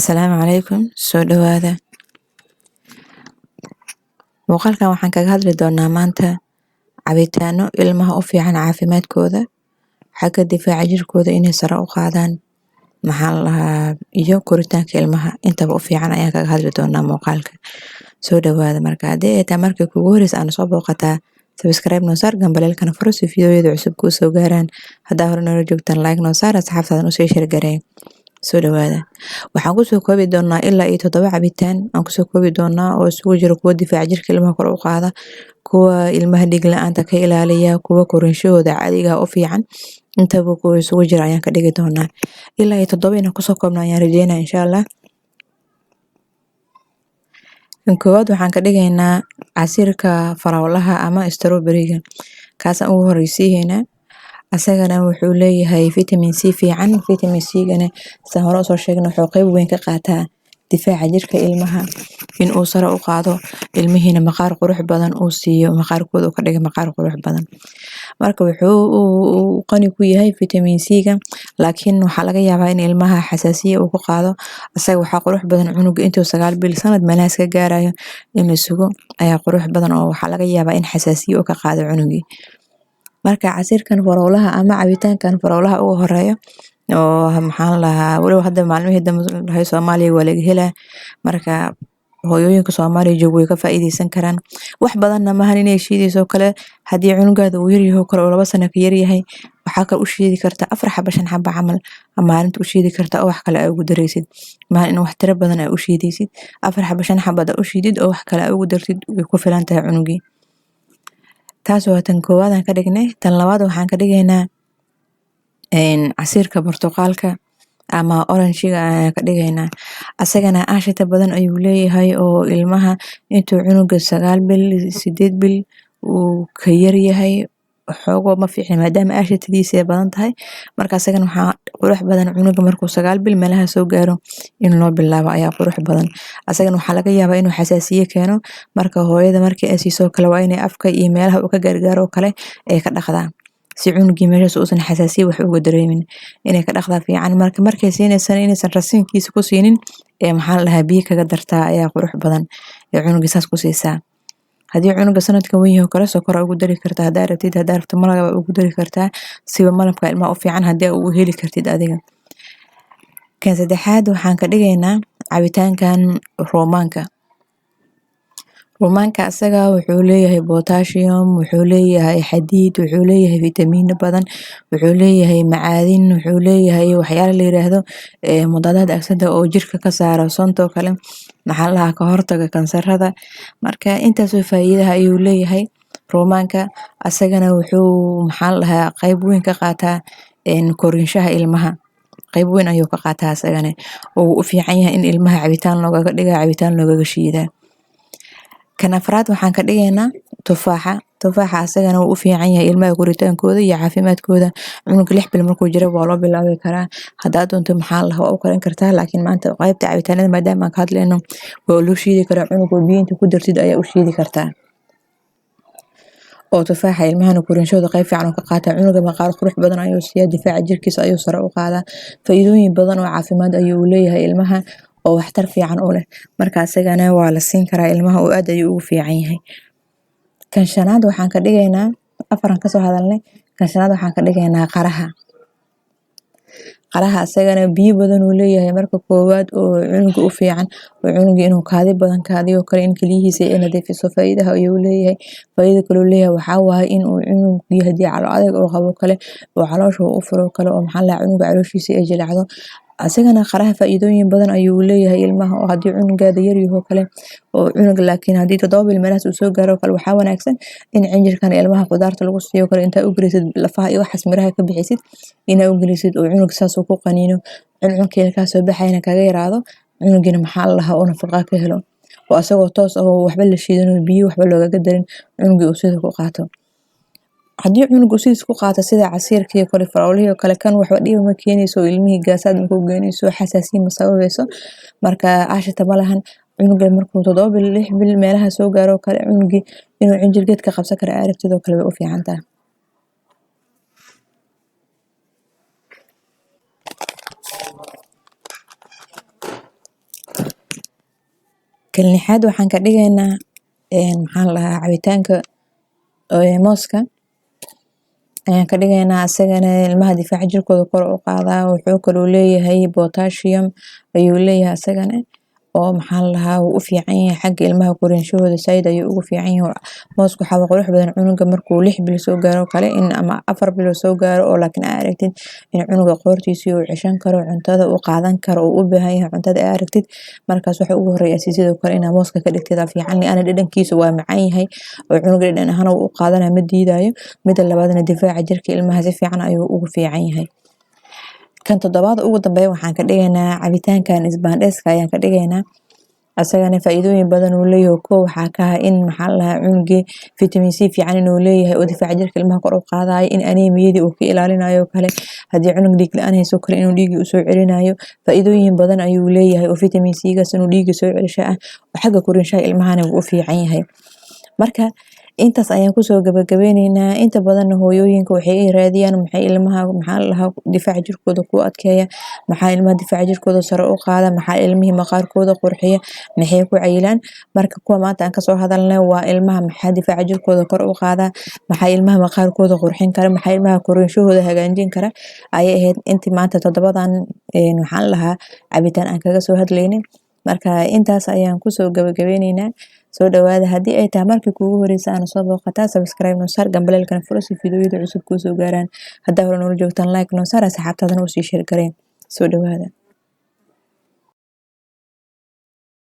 Asalaamu calaykum, soo dhawaada. Muuqaalkan waxaan kaga hadli doonaa maanta cabitaano ilmaha u fiican caafimaadkooda, xagga difaaca jirkooda inay sare u qaadaan, iyo koritaanka ilmaha intaba u fiican ayaan kaga hadli doonaa muuqaalka. Soo dhawaada marka haddii ay tahay markii kugu horeysa aan soo booqataa subscribe noo saar gambaleelkana furo si fiidiyowyada cusub kuu soo gaaraan. Haddaa hore noola joogtaan like noo saar asxaabtaada usii share gareyn. Soo dhawaada. Waxaan kusoo koobi doonaa ilaa iyo 7 cabitaan aan kusoo koobi doonaa oo isugu jiro kuwa difaaca jirka ilmaha kor u qaada, kuwa ilmaha dhiig la'aanta ka ilaaliya, kuwa korinshahooda caadiga u fiican. Intaba kuwa isugu jira ayaan ka dhigi doonaa. Ilaa iyo 7 inaan kusoo koobnaa ayaan rajeynaa insha Allah. Kan koowaad waxaan ka dhigaynaa casiirka farawlaha ama strawberry-ga. Kaas aan ugu horeysiinayna. Asagana wuxuu leeyahay vitamin C fiican. Vitamin C-gana saan hore soo sheegnay wuxuu qayb weyn ka qaataa difaaca jirka ilmaha in uu sare u qaado ilmihiina maqaar qurux badan uu siiyo, maqaarkooda uu ka dhigo maqaar qurux badan. Marka wuxuu qani ku yahay vitamin C-ga, laakiin waxaa laga yaabaa in ilmaha xasaasiye uu ku qaado. Asaga waxaa qurux badan cunuga intuu 9 bil sanad meelahaas ka gaarayo in la sugo ayaa qurux badan oo waxaa laga yaabaa in xasaasiye uu ka qaado cunugii. Marka casiirkan farawlaha ama cabitaankan farawlaha ugu horeeyo oo waliba hadda maalmihii dambe Soomaaliya waa laga helaa. Marka hooyooyinka Soomaaliya jooga way ka faa'iideysan karaan. Wax badanna maahan inay shiidayso kale haddii cunugaada uu yar yahay kale oo 2 sano ka yar yahay waxaa kale u shiidi kartaa 4 xabo 5 xabo camal maalinta u shiidi kartaa oo wax kale ay ugu dareysid. Maalin wax tiro badan ay u shiidaysid 4 xabo 5 xabo u shiidid oo wax kale ay ugu dartid way ku filan tahay cunugii. Taas waa tan koowaad aan ka dhignay. Tan labaad waxaan ka dhigaynaa casiirka burtuqaalka ama orange-ga ayaan ka dhigaynaa. Asagana aashita badan ayuu leeyahay oo ilmaha intuu cunuga 9 bil 8 bil uu ka yar yahay xoogo ma fiicna maadaama aashitadiisa ay badan tahay. Marka asagana waxaa qurux badan cunuga markuu 9 bil meelaha soo gaaro in loo bilaabo ayaa qurux badan. Asagana waxaa laga yaabaa inuu xasaasiye keeno. Marka hooyada markii ay siiso kale waa inay afka iyo meelaha uu ka gargaaro kale ay ka dhaqdaa si cunugii meeshaas uusan xasaasiye wax uga dareemin inay ka dhaqdaa fiican. Markay siinaysan inaysan rasiinkiisa ku siinin biyo kaga dartaa ayaa qurux badan ee cunuga saas ku siisaa. Haddii cunuga sanadka weyn yahay kale sokor ugu dari kartaa haddaa rabto malab ugu dari kartaa siba malabka ilmaha u fiican haddii uu heli kartid adiga. Kan saddexaad waxaan ka dhigaynaa cabitaankan ruumaanka. Ruumaanka asaga wuxuu leeyahay potassium, wuxuu leeyahay xadiid, wuxuu leeyahay fitamiino badan, wuxuu leeyahay macaadin, wuxuu leeyahay waxyaalo la yiraahdo mudadaad aksada oo jirka ka saaro sonto kale ka hortaga kansarada. Marka intaas oo faa'iidaha ayuu leeyahay ruumaanka. Asagana wuxuu qayb weyn ka qaataa korinshaha ilmaha. Qayb weyn ayuu ka qaataa asagana oo u fiican yahay in ilmaha cabitaan loogaga dhigaa cabitaan loogaga shiidaa. Kan afraad waxaan ka dhigaynaa tufaaxa. Tufaaxa asagana wuu u fiican yahay ilmaha koritaankooda iyo caafimaadkooda. Cunuga 6 bil markuu jiro waa loo bilaabi karaa. Haddaa doonto waa u karin kartaa laakiin maanta qaybta cabitaanada maadaama aan ka hadlayno waa loo shiidi karaa cunuga biyo inta ku dartid ayaa u shiidi kartaa. oo tufaaxa ilmahana korinshooda qayb fiican oo ka qaata cunuga maqaar qurux badan ayuu siiya difaaca jirkiisa ayuu sare u qaadaa faa'iidooyin badan oo caafimaad ayuu leeyahay ilmaha oo waxtar fiican u leh marka asagana waa la siin karaa ilmaha oo aad ayuu ugu fiican yahay kan shanaad waxaan ka dhigaynaa afaran ka soo hadalnay kan shanaad waxaan ka dhigaynaa qaraha asagana biyo badan uu leeyahay marka koowaad oo cunuga u fiican oo cunuga inuu kaadi badan kaadiyo kale in kaliyihiisa ay nadiifiso faa'iidaha ayuu leeyahay faa'iido kale uu leeyahay waxa waaye in uu cunuga hadii calo adag oo qabo kale oo caloosha u furo kale oo cunuga calooshiisa ay jilacdo asagana qaraha faa'iidooyin badan ayuu leeyahay ilmaha oo hadii cunugaada yar yahay kale oo cunuga laakiin hadii 7 bil meelahaas uu soo gaaro kale waxa wanaagsan in cinjirkan ilmaha qudaarta lagu siiyo kale inta u gelisid lafaha iyo waxas miraha ka bixisid ina u gelisid oo cunuga saas ku qaniino cunkeeda ka soo baxayna kaga yiraahdo cunugina oo nafaqo ka helo oo asagoo toos ah oo waxba la shiidan biyo waxba looga darin cunuga uu sida ku qaato hadii cunuga sidii ku qaato sida casiirka iyo kale farawliyo kale kan waxba dhiib ma keenayso ilmihii gaasaad ma ku geenayso xasaasiin ma sababayso marka aashita malahan cunuga markuu 7 bil 6 bil meelaha soo gaaro kale cunugi inuu cinjirgeed ka qabsan karo aragtido kale way u fiican tahay kan lixaad waxaan ka dhigaynaa maxaa la dhahaa cabitaanka mooska ayaan ka dhigaynaa asagana ilmaha difaaca jirkooda kor u qaadaa. Wuxuu kaloo leeyahay potassium ayuu leeyahay asagana oo maxaa la dhahaa wuu u fiican yahay xagga ilmaha korinshahooda saaid ayuu ugu fiican yahay. Mooska waxaa qurux badan cunuga markuu 6 bil soo gaaro kale in ama 4 bil soo gaaro oo laakiin aad aragtid in cunuga qoortiisa uu ceshan karo cuntada uu qaadan karo oo u baahan yahay cuntada aad aragtid markaas waxa ugu horeeya sidoo kale in mooska ka dhigtid fiican ana dhadhankiisa waa macaan yahay oo cunuga dhadhan ahaan uu qaadanaya ma diidayo. Mida labaadna difaaca jirka ilmaha si fiican ayuu ugu fiican yahay. Kan toddobaad ugu dambeeya waxaan ka dhigaynaa cabitaankan isbaandheeska ayaan ka dhigaynaa asagana faa'iidooyin badan uu leeyahay ko waxaa ka ah in maxaa la dhahaa cunugi vitamin C fiican inuu leeyahay oo difaaca jirka ilmaha kor u qaadayo in anemiyada uu ka ilaalinayo kale hadii cunug dhiig la'aan hayso kale inuu dhiig u soo celinayo faa'iidooyin badan ayuu leeyahay oo vitamin C gaas inuu dhiig soo celisho ah xagga korinshaha ilmahana wuu u fiican yahay. Marka intaas ayaan ku soo gabagabeynaa inta badan hooyooyinka waxay raadiyaan maxay ilmaha maxaa la dhahaa difaaca jirkooda ku adkeeya maxaa ilmaha difaaca jirkooda sare u qaada maxaa ilmihi maqaarkooda qurxiya maxay ku cayilaan. Marka kuwa maanta aan ka soo hadalnay waa ilmaha maxaa difaaca jirkooda kor u qaada maxaa ilmaha maqaarkooda qurxin kara maxaa ilmaha korinshahooda hagaajin kara ayay ahayd intii maanta toddobadan waxaan lahaa cabitaan aan kaga soo hadlaynay. Marka intaas ayaan ku soo gabagabeynaa soo dhawaada hadii ay tahay markii kuugu horeysay aan soo booqataa subscribe noo saar gambaleelkana furo si fiidiyowyada cusub ku soo gaaraan hadaa hore noo joogtaan like noo saar asxaabtadana u sii share gareen soo dhawaada.